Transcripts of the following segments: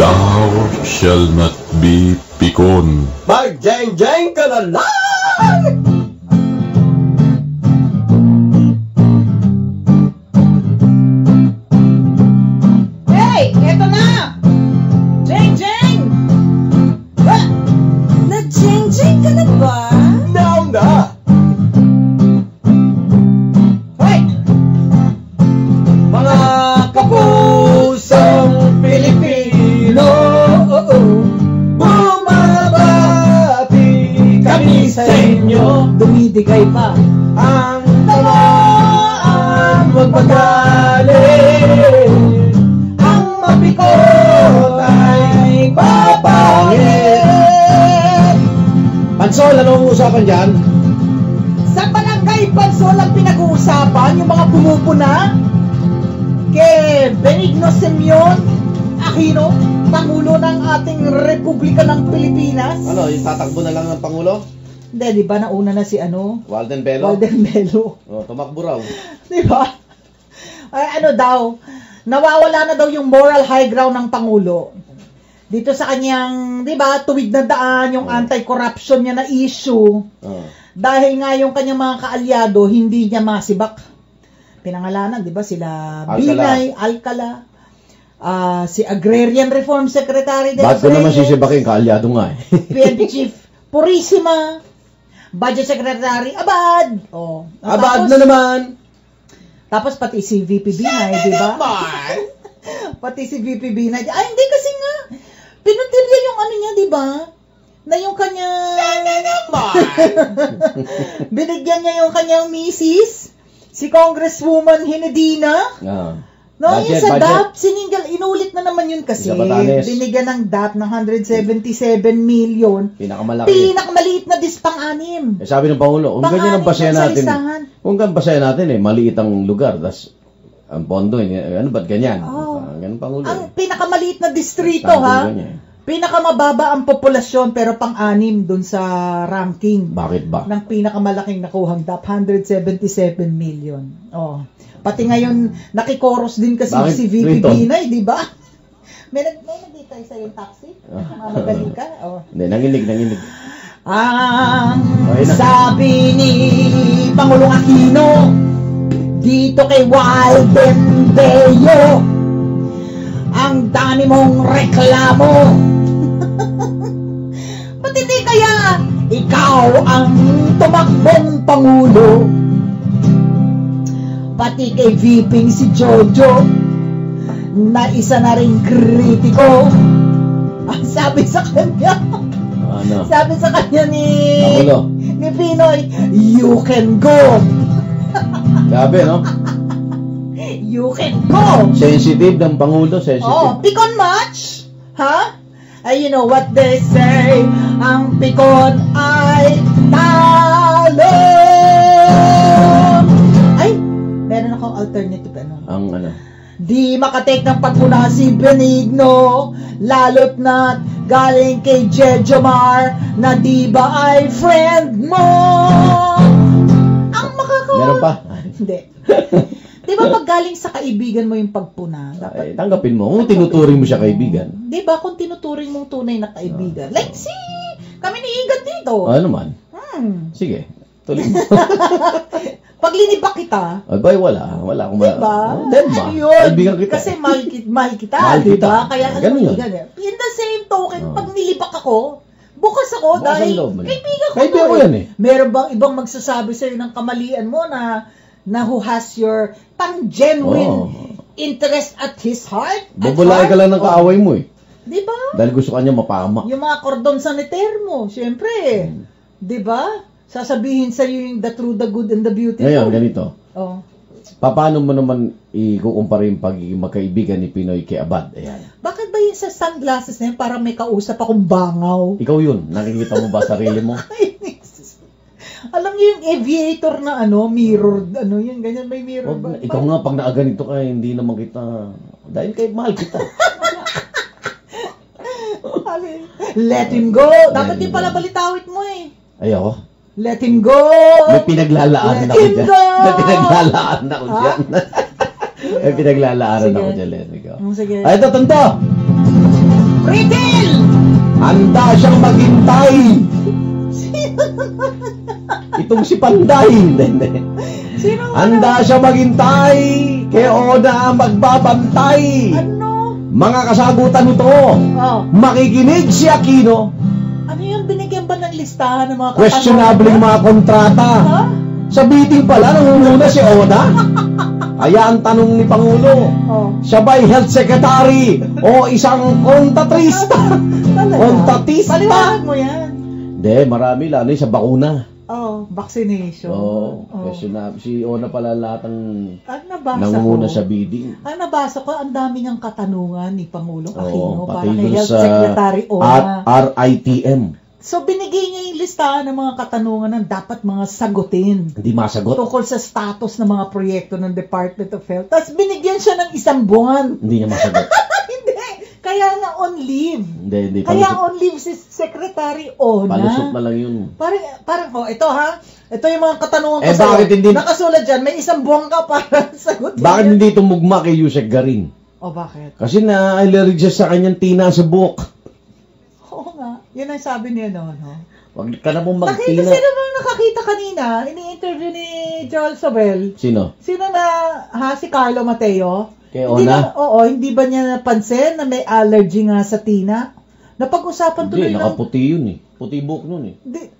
Thou shall not be pikon. Mag-jeng-jeng ka na lang! Hey! Eto na! Jeng-jeng! Nag-jeng-jeng ka na ba? Now na! Hoy! Mga kapusong Pilipino, bumabati kami sa inyo. Dumidigay pa. Ang tamaan, huwag magalit. Ang mapikot ay papangit. Pansol, anong usapan dyan? Sa barangay Pansol ang pinag-uusapan yung mga pumupuna kay Benigno Simeon Aquino, Pangulo ng ating Republika ng Pilipinas. Ano, yung tatakbo na lang ng Pangulo? Hindi, di ba nauna na si Walden Bello? Walden Bello. Oh, tumakbo raw. Di ba? Ay, daw, nawawala na daw yung moral high ground ng Pangulo. Dito sa kanyang, di ba, tuwid na daan, yung anti-corruption niya na issue. Dahil nga yung kanyang mga kaalyado, hindi niya masibak. Pinangalanan, di ba, sila Binay, Alcala, si Agrarian Reform Secretary. Ba't ko naman sisibakin? Kaalyado nga eh. PNP Chief Purisima, Budget Secretary Abad. Abad na naman! Tapos pati si VP Binay, di ba? Pati si VP Binay. Ay, hindi kasi nga. Pinutilya yung ano niya, di ba? Na yung kanya... Binigyan niya yung kanyang misis, si Congresswoman Hinedina. No, yung sa DAP, inulit na naman yun kasi. Binigyan ng DAP ng 177 million. Pinakamaliit na dispang-anim. Sabi ng Pangulo, kung ganyan ang basayan natin, maliit ang lugar, tas ang pondo, ano ba't ganyan? Ganun Pangulo. Ang pinakamaliit na distrito, ha? Pinakamababa ang populasyon, pero pang-anim dun sa ranking. Bakit ba? Ng pinakamalaking nakuhang DAP, 177 million. Pati ngayon, nakikoros din kasi si VP Binay, di ba? May nagditay sa yung taxi? Magaling ka? Hindi, nanginig. Ang sabi ni Pangulong Aquino dito kay Walden Bello, ang dami mong reklamo. Pati di kaya ikaw ang tumakbong Pangulo? Pati kay VP si Jojo na isa na ring kritiko. Ang sabi sa kanya, sabi sa kanya ni Pinoy, you can go. Grabe, no? You can go. Sensitive ng Pangulo, sensitive. Pikon much? Ha? You know what they say, ang pikon ay talo. Meron akong alternative, Ang Di makatake ng pagpuna si Benigno, lalo't na galing kay Jejomar, na di ba ay friend mo? Ang Meron pa? Hindi. Di ba pag galing sa kaibigan mo yung pagpuna, dapat tanggapin mo. Kung tinuturing mo siya kaibigan. Di ba kung tinuturing mong tunay na kaibigan? Like kami ni Igan dito. Ano naman? Sige. Tuloy mo. Pag linibak kita, wala akong diba? Kaibigan kita. Kasi mahal kita, diba? Kaya kaibigan. In the same token, pag nilibak ako, bukas ako dahil kaibigan ko. Kaibigan ko yan eh. Meron bang ibang magsasabi sa'yo ng kamalian mo na who has your genuine interest at his heart? Bubulay ka lang ng kaaway mo eh. Diba? Dahil gusto kanya mapahama. Yung mga cordon sanitaire mo, syempre. Diba? Sasabihin sa'yo yung the true, the good, and the beautiful. Ngayon, ganito. Paano mo naman ikukumpara yung pagiging magkaibigan ni Pinoy kay Abad? Ayan. Bakit ba yun sa sunglasses na yun parang may kausap akong bangaw? Ikaw yun. Nakikita mo ba sarili mo? Alam niyo yung aviator na mirror, yun, ganyan, may mirror ba? Ikaw nga, pag naaganito ka, hindi naman kita, dahil kahit mahal kita. Let him go. Dapat din pala balitawit mo eh. Ayoko. Let him go! May pinaglalaanan ako dyan. May pinaglalaanan ako dyan. May pinaglalaanan ako dyan, let me go. Sige. Ay, ito, tonto! Riddle! Handa siyang maghintay. Itong si Panday. Hindi. Sino nga Handa siya maghintay. Kay Oda magbabantay. Ano? Mga kasagutan nito. Oh. Makikinig si Aquino. Ano yun? Binigyan ba ng listahan ng mga Questionable yung mga kontrata. Ha? Sa meeting pala, nangunguna si Oda. Kaya ang tanong ni Pangulo, Oh. siya ba'y health secretary o isang kontatrista? Talaga? Kontatista? Paliwanag mo yan. Hindi, marami lalo yung sa bakuna. Oh, vaccination. Oo, Oh. questionable. Si Oda pala lahat ng Ang nabasa nangunguna ko, sa bidding. ang nabasa ko, ang dami niyang katanungan ni Pangulong Aquino Oo, para pati kay dun Health sa Secretary Ona. RITM. So, binigay niya yung listahan ng mga katanungan na dapat mga sagutin Hindi masagot. tungkol sa status ng mga proyekto ng Department of Health. Tapos binigyan siya ng 1 buwan. Hindi niya masagot. Hindi. Kaya nga on leave. Hindi. Kaya Palusot, on leave si Secretary Ona. palusot na lang yun. Parang, ito ha. Ito yung mga katanungan ko Eh, sa'yo. bakit hindi- Nakasulat dyan, may 1 buwan ka para sagutin. Bakit yan. hindi tumugma kay Yusek Garin? O bakit? Kasi na-allergy siya sa kanyang tina sa buhok. Oo nga. Yan ang sabi niya noon. No? Wag ka na pong Nakita, magtina. sino bang nakakita kanina? Ini-interview ni Joel Sobel. Sino? Sino na, si Carlo Mateo? Kay Hindi Ona? hindi ba niya napansin na may allergy nga sa tina? Napag-usapan tuloy Hindi, ng... nakaputi yun eh. Puti buhok nun eh.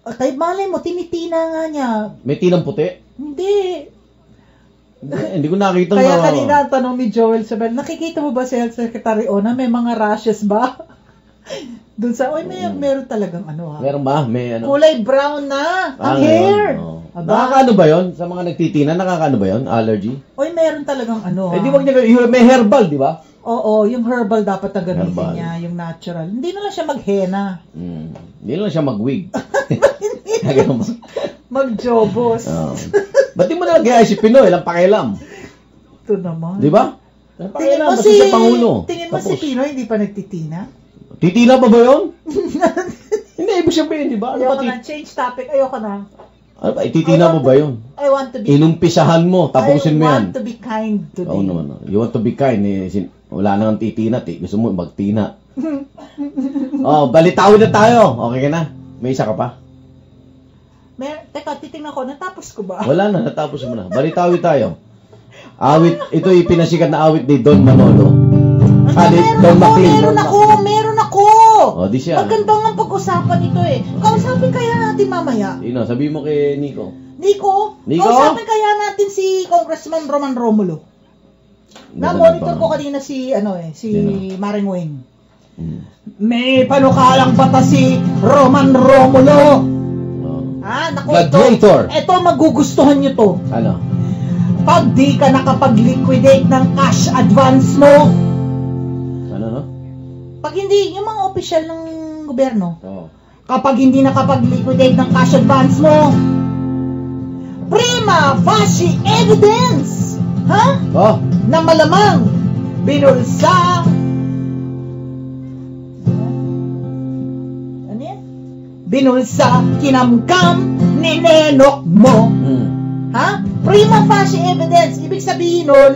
Kay malay mo, tinitina nga niya. May tinang puti? Hindi. Hindi ko nakita Kaya na. kanina ang tanong ni Joel Sobel, nakikita mo ba si Health Secretary Ona, may mga rashes ba? Doon sa, meron talagang ano ha. Meron ba? May ano? Kulay brown na ang ngayon, hair. oo. Aba. Nakakaano ba yun? Sa mga nagtitina, nakakaano ba yun? Allergy? Meron talagang ano ha. Eh di wag niya, may herbal, di ba? Oo, yung herbal dapat na gamitin Herbal. niya, yung natural. Hindi na lang siya mag-henna. Hindi lang siya mag-wig. Ganun ba? Mag-jobos. Ba't di mo nalagay si Pinoy? Ilang pakialam. Ito naman. Di ba? Ilang Tingin pakialam, mo basta siya Pangulo. Tingin mo si Tapos, Pinoy hindi pa nagtitina? titina pa ba yun? Hindi, ibig sabihin, di ba? Ano Ayoko ba? na. Change topic. Ayoko na. Ano ba? Titina mo ba yun? I want to be... Inumpisahan mo, tapusin mo I yan. want to be kind today. Oo naman. You want to be kind. Wala nang titinat eh. Gusto mo magtina. Balitawin na tayo. Okay ka na? May isa ka pa? Teka, titingnan ko. Natapos ko ba? Wala na, natapos mo na. Balitawin tayo. Awit, ito yung pinasikat na awit ni Don Manolo. Don McLean. Meron ako! Di siya. Maganda nga pag-usapan ito eh. Kausapin kaya natin mamaya. Sabi mo kay Nico. Nico? Kausapin kaya natin si Congressman Roman Romulo. Na-monitor ko kanina si Maring Wing. May panukalang bata si Roman Romulo. Naku, Gladiator. Ito magugustuhan nyo to. Ano? Pag di ka nakapag-liquidate ng cash advance mo, Ano, no? pag hindi, yung mga opisyal ng gobyerno, Oo. kapag hindi nakapag-liquidate ng cash advance mo, prima facie evidence, ha? Oh, Na malamang binulsa. Ano yan? Binulsa, kinamkam, ninenok mo. Ha? Prima facie evidence. Ibig sabihin nun,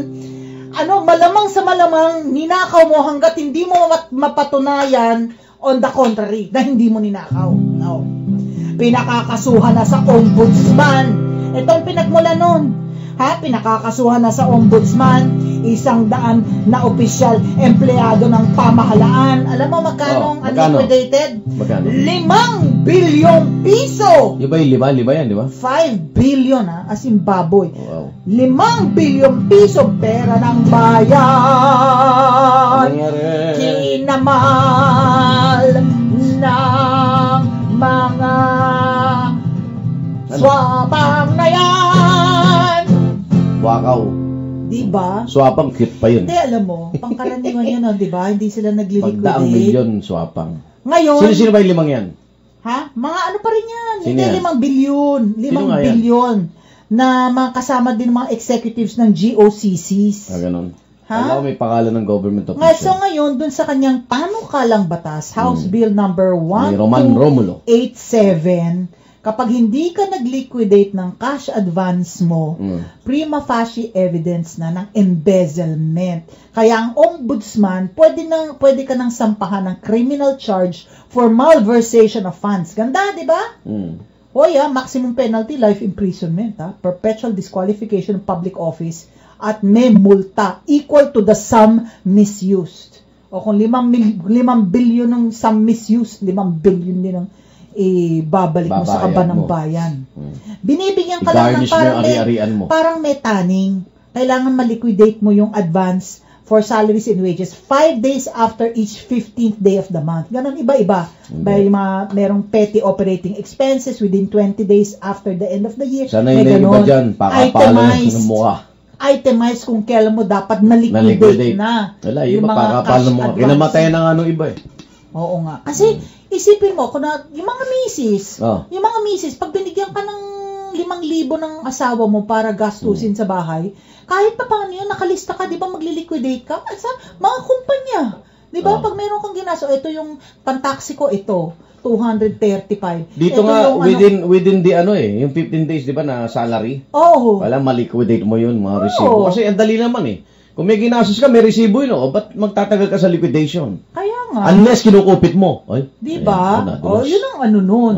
malamang sa malamang, ninakaw mo hanggat hindi mo mapatunayan on the contrary, na hindi mo ninakaw. No. Pinakakasuhan na sa ombudsman. Itong pinagmula nun. Pinakakasuhan na sa ombudsman, 100 na opisyal, empleyado ng pamahalaan. Alam mo magkano ang unliquidated? Magkano? 5 bilyong piso! Yung ba yung lima yan, di ba? 5 billion as in baboy. Wow. 5 bilyong piso pera ng bayan. Kinamal ng mga swapang na yan. Wakaw. Diba? Swapang cute pa yun. Hindi, alam mo, pangkaraniwan yun, diba? Hindi sila nagliliquidate. Magdaang milyon swapang. Ngayon, Sino ba yung 5 yan? Mga ano pa rin yan? Sino Hindi, yan? 5 bilyon. 5 bilyon. Na mga kasama din mga executives ng GOCCs. Ganun. Ha? Alam ko may pangalan ng government So official. ngayon, dun sa kanyang panukalang batas, House Bill number May Roman Romulo. 1287, Kapag hindi ka nag-liquidate ng cash advance mo, prima facie evidence na ng embezzlement. Kaya ang ombudsman, pwede ka nang sampahan ng criminal charge for malversation of funds. Ganda, di ba? Hoy, maximum penalty, life imprisonment, perpetual disqualification of public office, at may multa equal to the sum misused. O kung 5 billion ng sum misused, 5 billion din ang babalik mo sa kaban ng bayan. Binibigyan ka lang ng parang may taning. Kailangan ma-liquidate mo yung advance for salaries and wages 5 days after each 15th day of the month. Ganon, iba-iba. Merong petty operating expenses within 20 days after the end of the year. Sana yung iba dyan, pakapala ng mukha. Itemize kung kailan mo dapat na-liquidate na. Wala, yung pakapala ng mukha. Kinamatayan na nga nung iba eh. Oo nga. Kasi, isipin mo, kung yung mga misis, pag binigyan ka ng 5,000 ng asawa mo para gastusin sa bahay, kahit pa paano yun, nakalista ka, di ba, magli-liquidate ka sa mga kumpanya. Di ba, pag meron kang ginaso, ito yung pantaksi ko, ito, 235. Dito ito nga, within the yung 15 days, di ba, na salary? Oo. Wala, ma-liquidate mo yun, mga resibo. Kasi ang dali naman eh. Kung may ginastos ka, may resibo yun, ba't magtatagal ka sa liquidation? Kaya nga. Unless kinukupit mo. Di ba? Yun ang nun.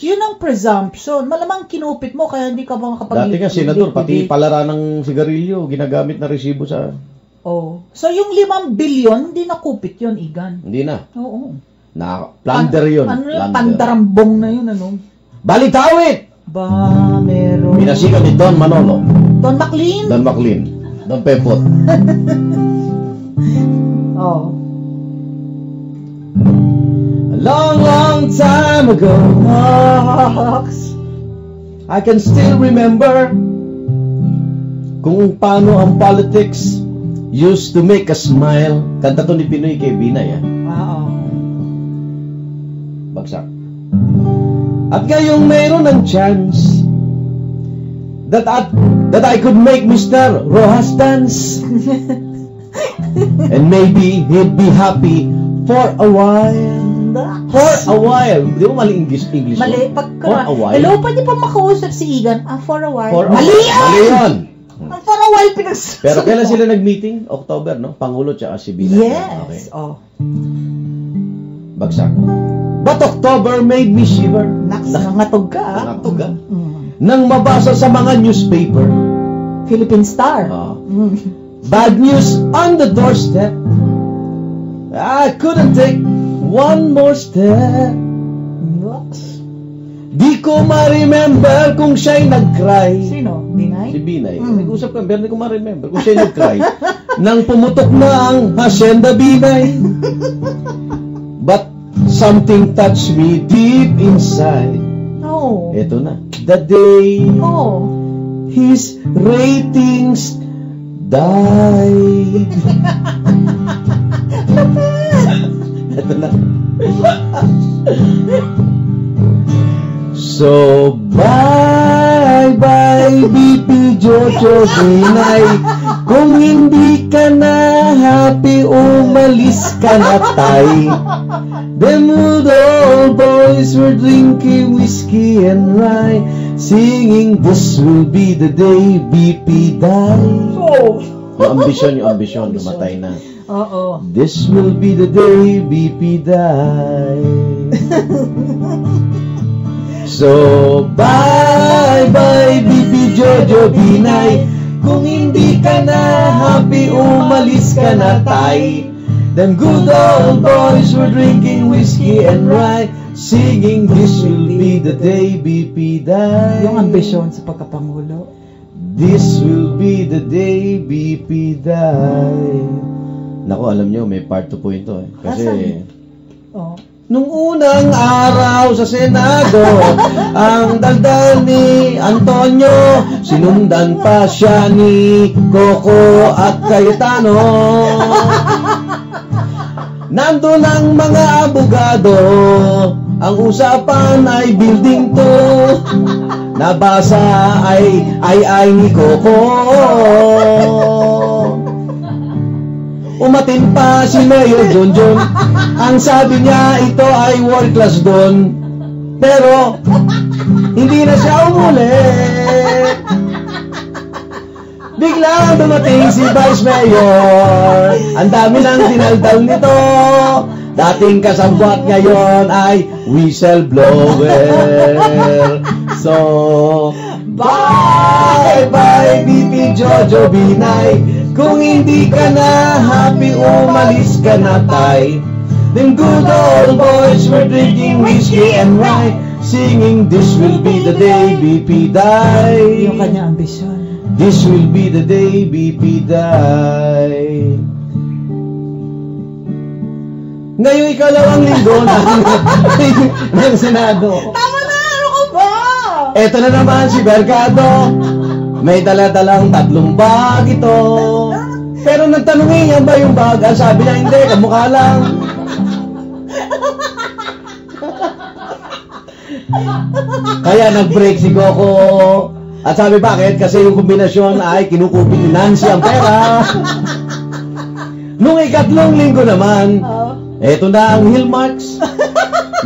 Yun ang presumption. Malamang kinupit mo, kaya hindi ka ba makapag-liquidate. Dati nga, senador, pati palara ng sigarilyo, ginagamit na resibo sa... So, yung 5 billion, hindi nakupit yun, Igan. Hindi na. Oo. Plunder yun. Pandarambong na yun, Balitawit! Meron. Pinasikat ni Don Manolo. Don McLean. Don Pepot. A long time ago, I can still remember kung paano ang politics used to make us smile. Kanta to ni Pinoy kay Binay. Bagsak. At ngayong mayroon ng chance that I could make Mr. Rojas dance. And maybe he'd be happy for a while. For a while. Di ba mali English? Mali. For a while. Hello, pwede pa makausap si Igan. For a while. Mali yun! For a while pinagsusunod. Pero kailan sila nag-meeting? October, no? Pangulo tsaka si Bila. Yes. Okay. Bagsak. But October made me shiver. Nangatog ka. Nangatog ka. Nang mabasa sa mga newspaper. Philippine Star. Bad news on the doorstep. I couldn't take one more step. Di ko ma-remember kung siya'y nag-cry. Sino? Binay? Si Binay. Nag-usap ka, pero di ko ma-remember kung siya'y nag-cry. Nang pumutok na ang Hacienda Binay. But something touched me deep inside. Ito na. The day his ratings died. Ito na. So, bye-bye, BP Jojo Binay. Kung hindi ka na happy, umalis ka na, tay. Them old boys were drinking whiskey and rye, singing, this will be the day BP died. Yung ambisyon, lumatay na. This will be the day BP died. So, bye-bye, BP Jojo Binay. Kung hindi ka na happy, umalis ka na, tay. Them good old boys were drinking whiskey and rye, singing, this will be the day BP died. Yung ambisyon sa pagkapangulo. This will be the day BP died. Naku, alam nyo, may part 2 po ito. Kasi, nung unang araw sa Senado, ang daldal ni Antonio, sinundan pa siya ni Coco at Cayetano. Nandun ang mga abogado, ang usapan ay building to. Nabasa ay ni Coco. Umatin pa si Mayor John. Ang sabi niya, ito ay world class doon. Pero, hindi na siya umulit. Biglang dumating si Vice Mayor. Ang dami nang dinaldal nito. Dating kasabwat ngayon ay whistleblower. So, bye-bye BP Jojo Binay. Kung hindi ka na happy, umalis ka na tay. Them good old boys were drinking whiskey and rye, singing this will be the day BP die. Yung kanya ambisyon. This will be the day BP die. Ngayon ikalawang linggo ng Senado. Tama na! Ano ka ba? Eto na naman si Mercado. May dala-dalang 3 bag ito. Pero nang tanungin niya ba yung bag, ang sabi niya hindi, kamukha lang. Kaya nag-break si Coco. At sabi bakit? Kasi yung kombinasyon ay kinukupit ni Nancy ang pera. Nung ikatlong linggo naman, eto na ang Hillmarks.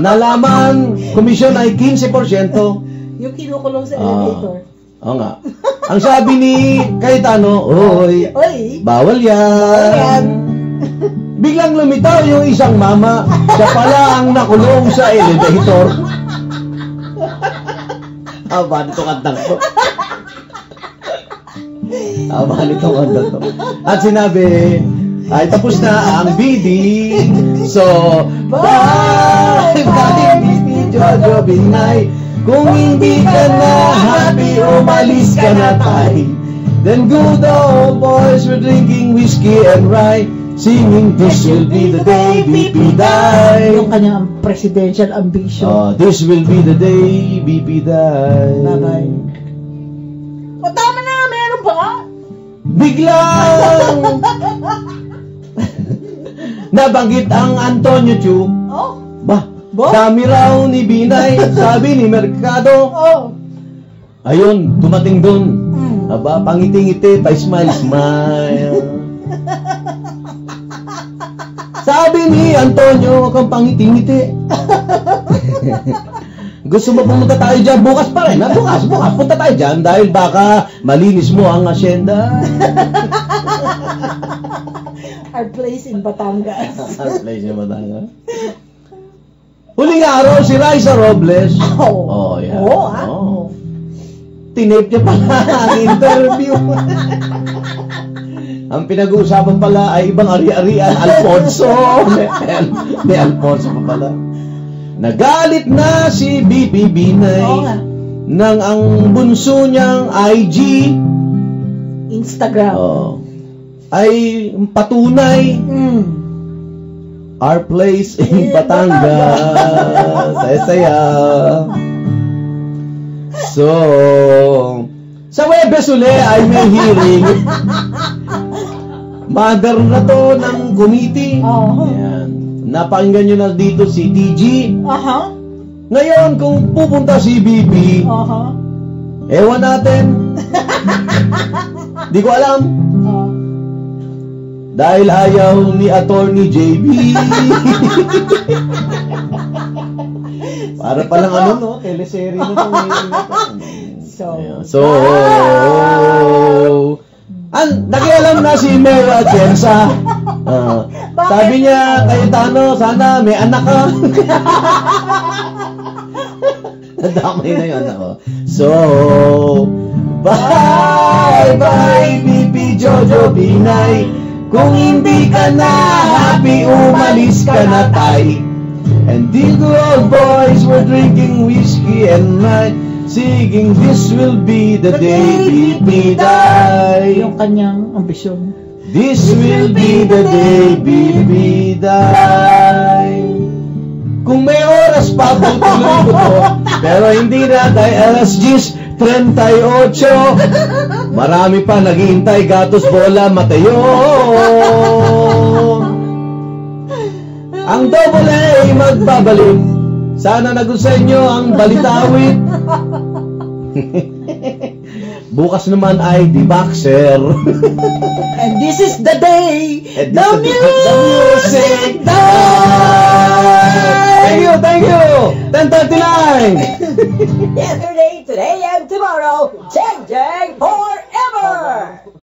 Nalaman, komisyon ay 15%. Yung kinukulong sa elevator. Oo nga. Ang sabi ni Cayetano, oy, bawal yan. Biglang lumitaw yung isang mama. Siya pala ang nakulong sa elevator. Aba, nito kantang to. Aba, nito kantang to. At sinabi, ay tapos na ang bidding. So, bye-bye, BP Jojo Binay. Kung hindi ka na happy, umalis ka na tay. Then good old boys were drinking whiskey and rye, singing this will be the day BP die. Yung kanyang presidential ambition. This will be the day BP die. Bye-bye. O tama na, meron pa nga. Biglang nabanggit ang Antonio Chu. Oh. Dami raw ni Binay, sabi ni Mercado. Ayun, dumating dun. Aba, pangiti-ngiti, pa-smile-smile. Sabi ni Antonio, kang pangiti-ngiti. Gusto mo pumunta tayo dyan? Bukas pa rin, ha? Bukas, punta tayo dyan dahil baka malinis mo ang asyenda. Our place in Batangas. Our place in Batangas. Huling araw, si Raisa Robles. Yan. Tinape niya pala ang interview. Ang pinag-uusapan pala ay ibang ari-arian. Alfonso. May Alfonso pa pala. Nagalit na si BP Binay nang ang bunso niyang IG Instagram ay patunay our place in Batangas. Saya. So, sa Webes uli ay may hearing. Mother na to ng committee. Ayan. Napakinggan nyo na dito si TG. Ngayon, kung pupunta si BP, ewan natin. Di ko alam. Dahil ayaw ni Attorney JB. Para palang ano, no? Teleserye na ito. So, nakialam na si Mera Atienza. Sabi niya, Cayetano, sana may anak ka. Nadamay na yung anak ko. So, bye-bye, BP Jojo Binay. Kung hindi ka na happy, umalis ka na tay. And these old boys were drinking whiskey and rye, singing this will be the day BP die. Yung kanyang ambisyon. This will be the day BP die. Kung may oras pa, tutuloy ko to. Pero hindi na dahil alas 10:38. Marami pa naghihintay, gatos, bola, Mateo. Ang double A magbabalik. Sana nagusenyo ang balitawit. Bukas naman ay The Boxer. And this is the day. The music. Thank you. 10:39. Yesterday, today, and tomorrow. Chang Chang for